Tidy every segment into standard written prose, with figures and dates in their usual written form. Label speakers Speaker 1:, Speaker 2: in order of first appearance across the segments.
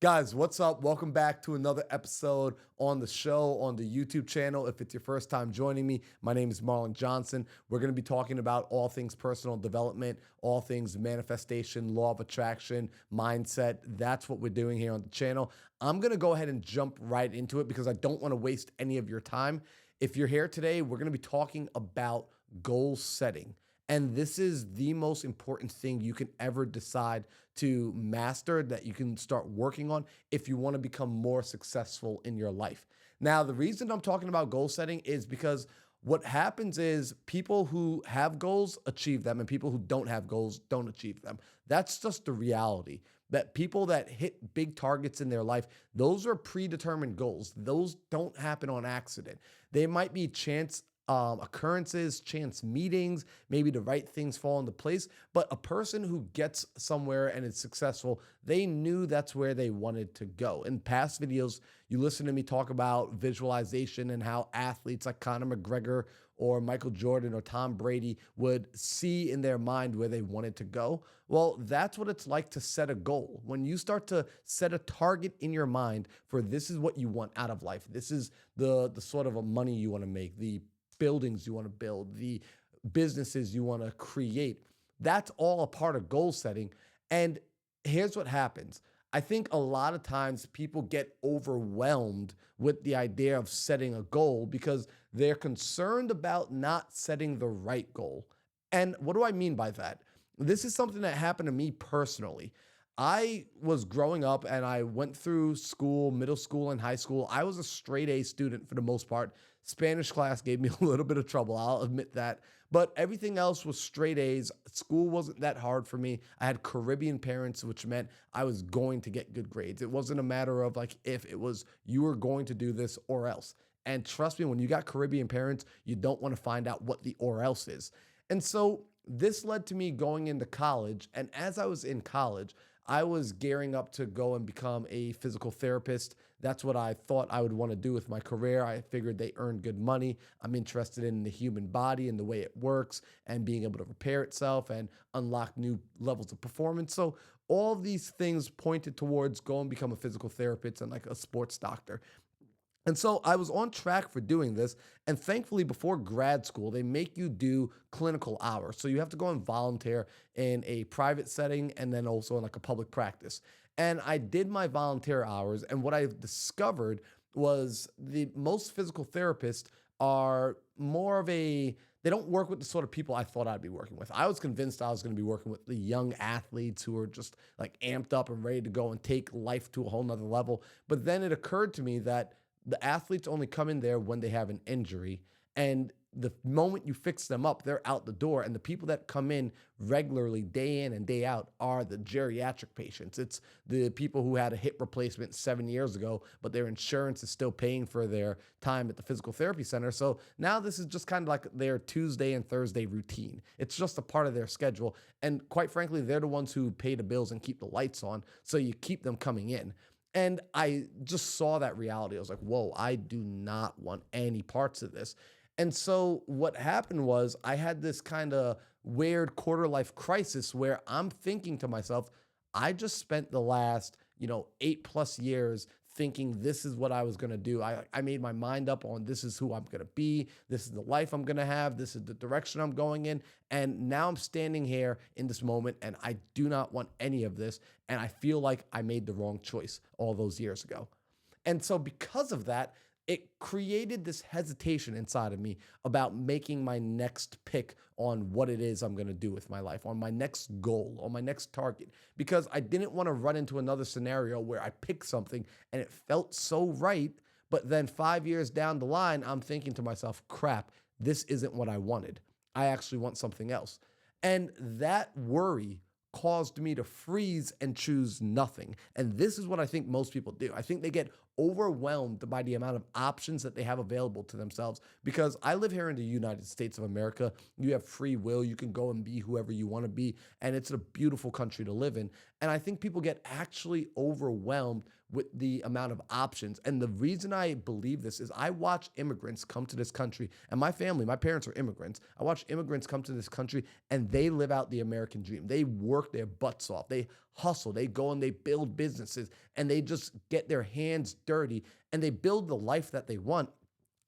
Speaker 1: Guys, what's up? Welcome back to another episode on the show on the YouTube channel. If it's your first time joining me, my name is Marlon Johnson. We're going to be talking about all things personal development, all things manifestation, law of attraction, mindset. That's what we're doing here on the channel. I'm going to go ahead and jump right into it because I don't want to waste any of your time. If you're here today, we're going to be talking about goal setting. And this is the most important thing you can ever decide to master that you can start working on if you want to become more successful in your life. Now, the reason I'm talking about goal setting is because what happens is people who have goals achieve them and people who don't have goals don't achieve them. That's just the reality. That people that hit big targets in their life, those are predetermined goals. Those don't happen on accident. They might be chance occurrences, chance meetings, maybe the right things fall into place. But a person who gets somewhere and is successful, they knew that's where they wanted to go. In past videos, you listen to me talk about visualization and how athletes like Conor McGregor or Michael Jordan or Tom Brady would see in their mind where they wanted to go. Well, that's what it's like to set a goal. When you start to set a target in your mind for this is what you want out of life. This is the sort of a money you want to make, the buildings you want to build, the businesses you want to create. That's all a part of goal setting. And here's what happens. I think a lot of times people get overwhelmed with the idea of setting a goal because they're concerned about not setting the right goal. And what do I mean by that? This is something that happened to me personally. I was growing up and I went through school, middle school and high school. I was a straight A student for the most part. Spanish class gave me a little bit of trouble, I'll admit that. But everything else was straight A's. School wasn't that hard for me. I had Caribbean parents, which meant I was going to get good grades. It wasn't a matter of like if, it was you were going to do this or else. And trust me, when you got Caribbean parents, you don't want to find out what the or else is. And so this led to me going into college. And as I was in college, I was gearing up to go and become a physical therapist. That's what I thought I would want to do with my career. I figured they earn good money. I'm interested in the human body and the way it works and being able to repair itself and unlock new levels of performance. So all of these things pointed towards go and become a physical therapist and like a sports doctor. And so I was on track for doing this. And thankfully, before grad school, they make you do clinical hours. So you have to go and volunteer in a private setting and then also in like a public practice. And I did my volunteer hours. And what I discovered was the most physical therapists are more of they don't work with the sort of people I thought I'd be working with. I was convinced I was going to be working with the young athletes who are just like amped up and ready to go and take life to a whole nother level. But then it occurred to me that the athletes only come in there when they have an injury. And the moment you fix them up, they're out the door. And the people that come in regularly, day in and day out, are the geriatric patients. It's the people who had a hip replacement 7 years ago, but their insurance is still paying for their time at the physical therapy center. So now this is just kind of like their Tuesday and Thursday routine. It's just a part of their schedule. And quite frankly, they're the ones who pay the bills and keep the lights on. So you keep them coming in. And I just saw that reality. I was like, whoa, I do not want any parts of this. And so what happened was I had this kind of weird quarter life crisis where I'm thinking to myself, I just spent the last, 8+ years thinking this is what I was going to do. I made my mind up on this is who I'm going to be. This is the life I'm going to have. This is the direction I'm going in. And now I'm standing here in this moment and I do not want any of this. And I feel like I made the wrong choice all those years ago. And so because of that, it created this hesitation inside of me about making my next pick on what it is I'm going to do with my life, on my next goal, on my next target, because I didn't want to run into another scenario where I picked something and it felt so right. But then 5 years down the line, I'm thinking to myself, crap, this isn't what I wanted. I actually want something else. And that worry caused me to freeze and choose nothing. And this is what I think most people do. I think they get overwhelmed by the amount of options that they have available to themselves because I live here in the United States of America. You have free will. You can go and be whoever you want to be. And it's a beautiful country to live in. And I think people get actually overwhelmed with the amount of options. And the reason I believe this is I watch immigrants come to this country, and my family, my parents are immigrants. I watch immigrants come to this country and they live out the American dream. They work their butts off. They hustle. They go and they build businesses and they just get their hands dirty and they build the life that they want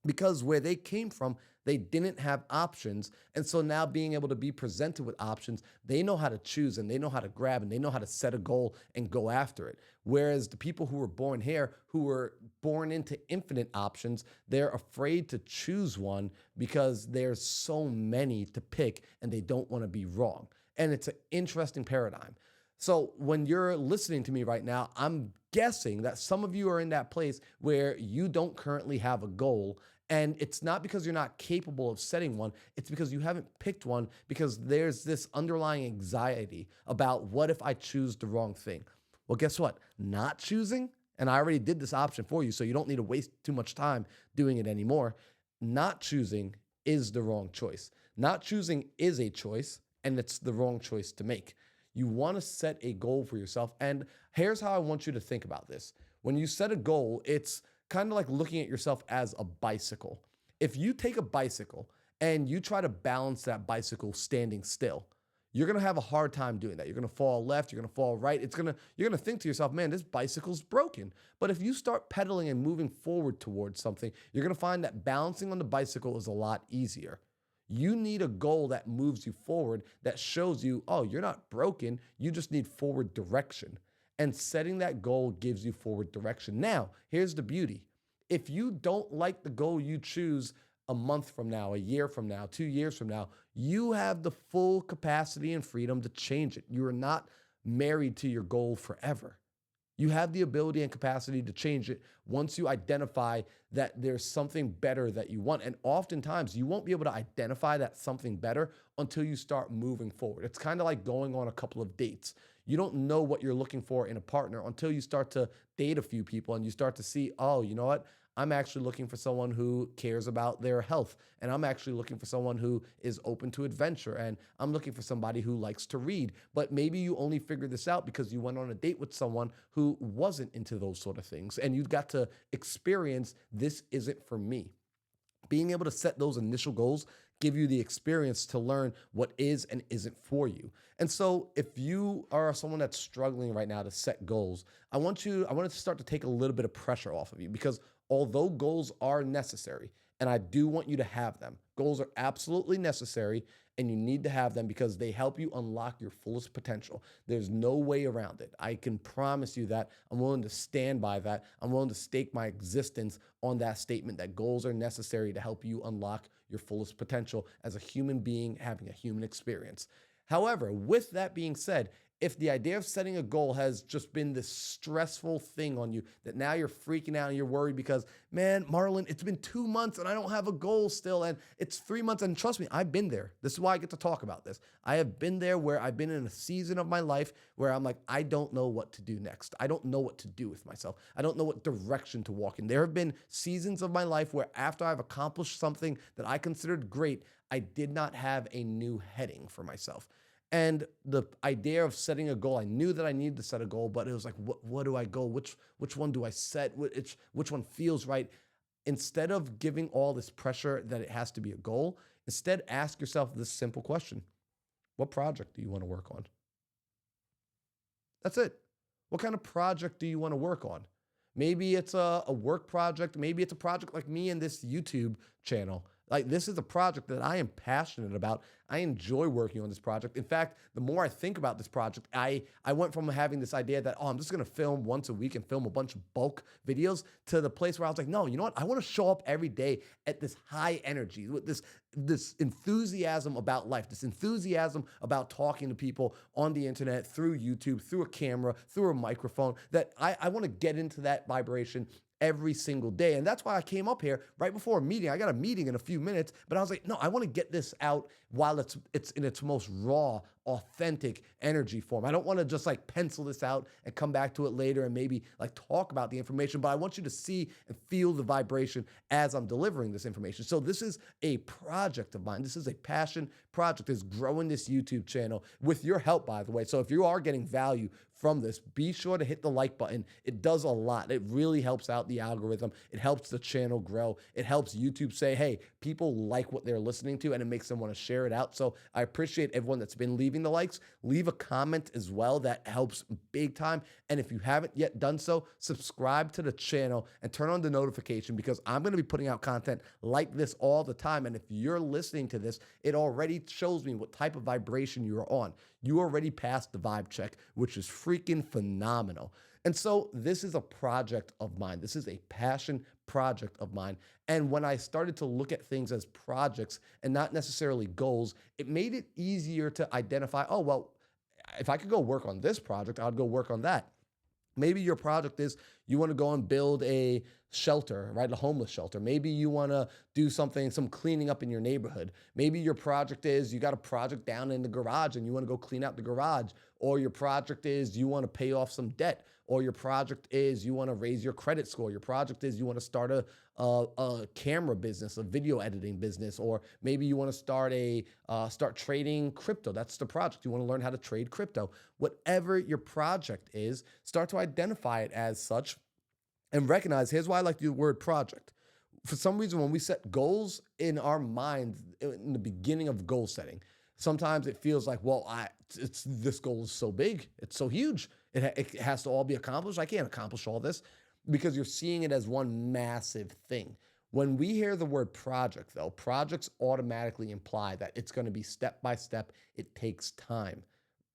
Speaker 1: because where they came from, they didn't have options. And so now being able to be presented with options, they know how to choose and they know how to grab and they know how to set a goal and go after it. Whereas the people who were born here, who were born into infinite options, they're afraid to choose one because there's so many to pick and they don't want to be wrong. And it's an interesting paradigm. So when you're listening to me right now, I'm guessing that some of you are in that place where you don't currently have a goal. And it's not because you're not capable of setting one, it's because you haven't picked one because there's this underlying anxiety about what if I choose the wrong thing? Well, guess what? Not choosing, and I already did this option for you, so you don't need to waste too much time doing it anymore. Not choosing is the wrong choice. Not choosing is a choice, and it's the wrong choice to make. You want to set a goal for yourself. And here's how I want you to think about this. When you set a goal, it's kind of like looking at yourself as a bicycle. If you take a bicycle and you try to balance that bicycle standing still, you're going to have a hard time doing that. You're going to fall left, you're going to fall right. You're going to think to yourself, man, this bicycle's broken. But if you start pedaling and moving forward towards something, you're going to find that balancing on the bicycle is a lot easier. You need a goal that moves you forward, that shows you, oh, you're not broken. You just need forward direction. And setting that goal gives you forward direction. Now, here's the beauty. If you don't like the goal you choose a month from now, a year from now, 2 years from now, you have the full capacity and freedom to change it. You are not married to your goal forever. You have the ability and capacity to change it once you identify that there's something better that you want. And oftentimes you won't be able to identify that something better until you start moving forward. It's kind of like going on a couple of dates. You don't know what you're looking for in a partner until you start to date a few people and you start to see, oh, you know what? I'm actually looking for someone who cares about their health. And I'm actually looking for someone who is open to adventure. And I'm looking for somebody who likes to read. But maybe you only figured this out because you went on a date with someone who wasn't into those sort of things. And you got to experience, this isn't for me. Being able to set those initial goals give you the experience to learn what is and isn't for you. And so if you are someone that's struggling right now to set goals, I want to start to take a little bit of pressure off of you, because although goals are necessary, and I do want you to have them, goals are absolutely necessary and you need to have them because they help you unlock your fullest potential. There's no way around it. I can promise you that. I'm willing to stand by that. I'm willing to stake my existence on that statement that goals are necessary to help you unlock your fullest potential as a human being having a human experience. However, with that being said, if the idea of setting a goal has just been this stressful thing on you that now you're freaking out and you're worried because, man, Marlon, it's been 2 months and I don't have a goal still, and it's 3 months, and trust me, I've been there. This is why I get to talk about this. I have been there where I've been in a season of my life where I'm like, I don't know what to do next. I don't know what to do with myself. I don't know what direction to walk in. There have been seasons of my life where after I've accomplished something that I considered great, I did not have a new heading for myself. And the idea of setting a goal, I knew that I needed to set a goal, but it was like, what do I go? Which one do I set? Which one feels right? Instead of giving all this pressure that it has to be a goal, instead ask yourself this simple question. What project do you want to work on? That's it. What kind of project do you want to work on? Maybe it's a work project. Maybe it's a project like me and this YouTube channel. Like, this is a project that I am passionate about. I enjoy working on this project. In fact, the more I think about this project, I went from having this idea that, oh, I'm just going to film once a week and film a bunch of bulk videos to the place where I was like, no, you know what? I want to show up every day at this high energy, with this enthusiasm about life, this enthusiasm about talking to people on the internet, through YouTube, through a camera, through a microphone, that I want to get into that vibration every single day. And that's why I came up here right before a meeting. I got a meeting in a few minutes, but I was like, no, I want to get this out while it's in its most raw, authentic energy form. I don't want to just like pencil this out and come back to it later and maybe like talk about the information, but I want you to see and feel the vibration as I'm delivering this information. So this is a project of mine. This is a passion project, is growing this YouTube channel with your help, by the way. So if you are getting value from this, be sure to hit the like button. It does a lot. It really helps out the algorithm. It helps the channel grow. It helps YouTube say, hey, people like what they're listening to, and it makes them want to share it out. So I appreciate everyone that's been leaving the likes. Leave a comment as well. That helps big time. And if you haven't yet done so, subscribe to the channel and turn on the notification, because I'm going to be putting out content like this all the time. And if you're listening to this, it already shows me what type of vibration you're on. You already passed the vibe check, which is freaking phenomenal. And so this is a project of mine. This is a passion project of mine. And when I started to look at things as projects and not necessarily goals, it made it easier to identify, oh, well, if I could go work on this project, I'd go work on that. Maybe your project is you want to go and build a shelter, right? A homeless shelter. Maybe you want to do something, some cleaning up in your neighborhood. Maybe your project is you got a project down in the garage and you want to go clean out the garage. Or your project is you want to pay off some debt. Or your project is you want to raise your credit score. Your project is you want to start a camera business, a video editing business, or maybe you want to start trading crypto. That's the project. You want to learn how to trade crypto. Whatever your project is, start to identify it as such and recognize, here's why I like the word project. For some reason, when we set goals in our minds in the beginning of goal setting, sometimes it feels like, well, this goal is so big, it's so huge, it has to all be accomplished. I can't accomplish all this, because you're seeing it as one massive thing. When we hear the word project, though, projects automatically imply that it's going to be step by step. It takes time.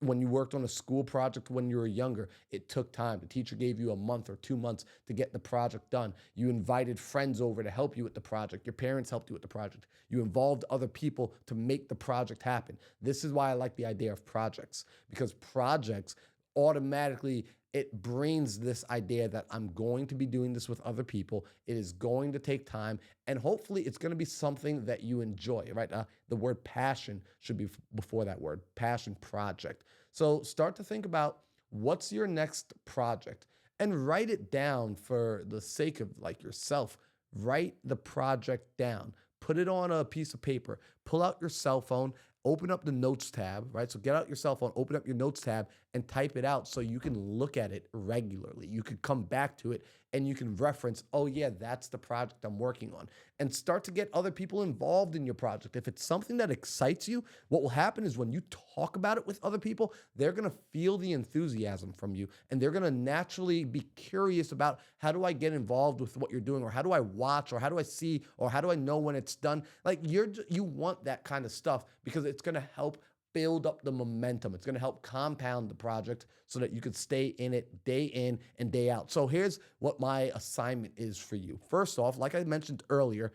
Speaker 1: When you worked on a school project when you were younger, it took time. The teacher gave you a month or 2 months to get the project done. You invited friends over to help you with the project. Your parents helped you with the project. You involved other people to make the project happen. This is why I like the idea of projects, because projects automatically, it brings this idea that I'm going to be doing this with other people. It is going to take time, and hopefully it's going to be something that you enjoy, right? The word passion should be before that word, passion project. So start to think about what's your next project and write it down for the sake of like yourself. Write the project down. Put it on a piece of paper. Pull out your cell phone. Open up the notes tab, right? So get out your cell phone, open up your notes tab, and type it out so you can look at it regularly. You could come back to it and you can reference, oh yeah, that's the project I'm working on. And start to get other people involved in your project. If it's something that excites you, what will happen is when you talk about it with other people, they're gonna feel the enthusiasm from you, and they're gonna naturally be curious about, how do I get involved with what you're doing, or how do I watch, or how do I see, or how do I know when it's done? Like you want that kind of stuff, because it's gonna help build up the momentum. It's going to help compound the project so that you can stay in it day in and day out. So here's what my assignment is for you. First off, like I mentioned earlier,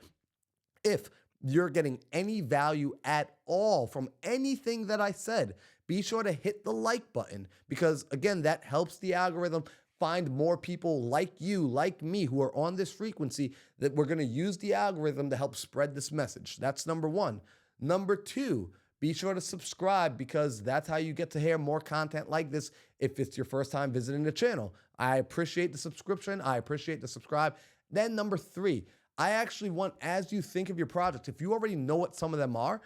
Speaker 1: if you're getting any value at all from anything that I said, be sure to hit the like button, because again, that helps the algorithm find more people like you, like me, who are on this frequency, that we're going to use the algorithm to help spread this message. That's number one. Number two, be sure to subscribe, because that's how you get to hear more content like this if it's your first time visiting the channel. I appreciate the subscription. I appreciate the subscribe. Then number three, I actually want, as you think of your projects, if you already know what some of them are,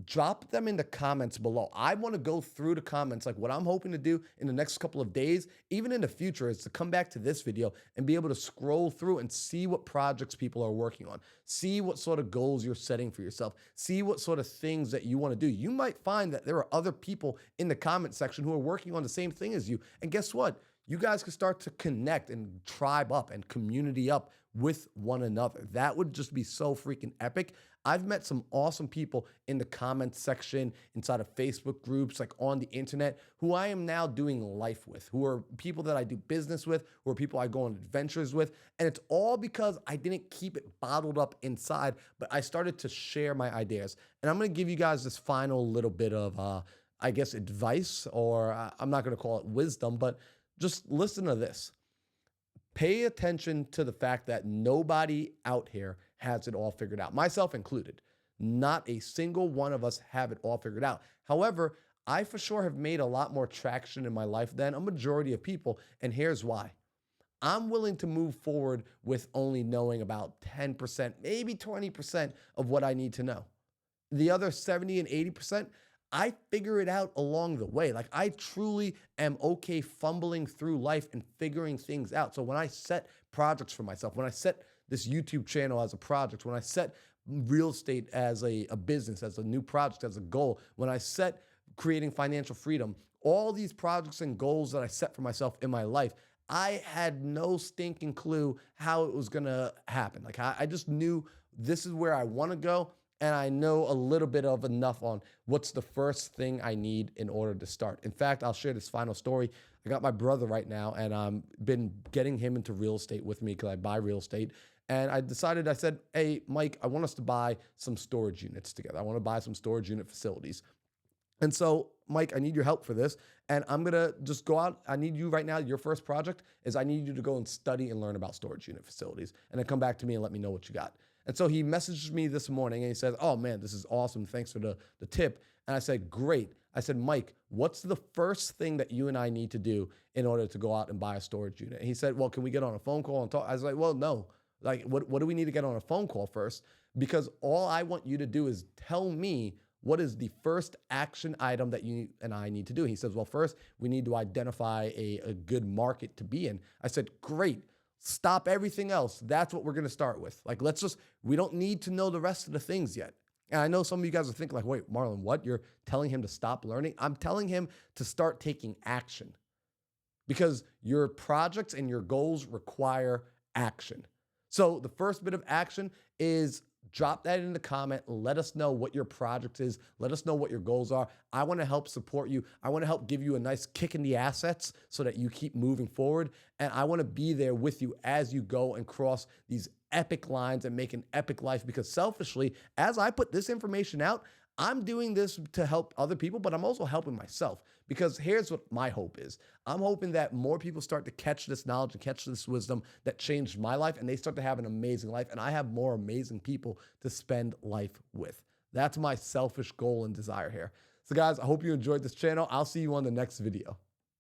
Speaker 1: drop them in the comments below. I want to go through the comments. Like what I'm hoping to do in the next couple of days, even in the future, is to come back to this video and be able to scroll through and see what projects people are working on. See what sort of goals you're setting for yourself. See what sort of things that you want to do. You might find that there are other people in the comment section who are working on the same thing as you. And guess what? You guys can start to connect and tribe up and community up with one another. That would just be so freaking epic. I've met some awesome people in the comments section, inside of Facebook groups, like on the internet, who I am now doing life with, who are people that I do business with, who are people I go on adventures with. And it's all because I didn't keep it bottled up inside, but I started to share my ideas. And I'm going to give you guys this final little bit of, I guess, advice, or I'm not going to call it wisdom, but just listen to this. Pay attention to the fact that nobody out here has it all figured out, myself included. Not a single one of us have it all figured out. However, I for sure have made a lot more traction in my life than a majority of people. And here's why. I'm willing to move forward with only knowing about 10%, maybe 20% of what I need to know. The other 70 and 80%, I figure it out along the way. Like I truly am okay fumbling through life and figuring things out. So when I set projects for myself, when I set this YouTube channel as a project, when I set real estate as a business, as a new project, as a goal, when I set creating financial freedom, all these projects and goals that I set for myself in my life, I had no stinking clue how it was gonna happen. Like I just knew this is where I want to go, and I know a little bit of enough on what's the first thing I need in order to start. In fact, I'll share this final story. I got my brother right now, and I've been getting him into real estate with me because I buy real estate. And I said, hey, Mike, I want us to buy some storage units together. I want to buy some storage unit facilities. And so, Mike, I need your help for this. And I'm going to just go out. I need you right now. Your first project is I need you to go and study and learn about storage unit facilities and then come back to me and let me know what you got. And so he messaged me this morning and he says, oh man, this is awesome. Thanks for the tip. And I said, great. I said, Mike, what's the first thing that you and I need to do in order to go out and buy a storage unit? And he said, well, can we get on a phone call and talk? I was like, well, no. Like, what do we need to get on a phone call first? Because all I want you to do is tell me what is the first action item that you and I need to do. He says, well, first we need to identify a good market to be in. I said, great. Stop everything else. That's what we're going to start with. Like, we don't need to know the rest of the things yet. And I know some of you guys are thinking like, wait, Marlon, what? You're telling him to stop learning? I'm telling him to start taking action because your projects and your goals require action. So the first bit of action is drop that in the comment. Let us know what your project is. Let us know what your goals are. I want to help support you. I want to help give you a nice kick in the assets so that you keep moving forward. And I want to be there with you as you go and cross these epic lines and make an epic life. Because selfishly, as I put this information out, I'm doing this to help other people, but I'm also helping myself. Because here's what my hope is. I'm hoping that more people start to catch this knowledge and catch this wisdom that changed my life, and they start to have an amazing life, and I have more amazing people to spend life with. That's my selfish goal and desire here. So guys, I hope you enjoyed this channel. I'll see you on the next video.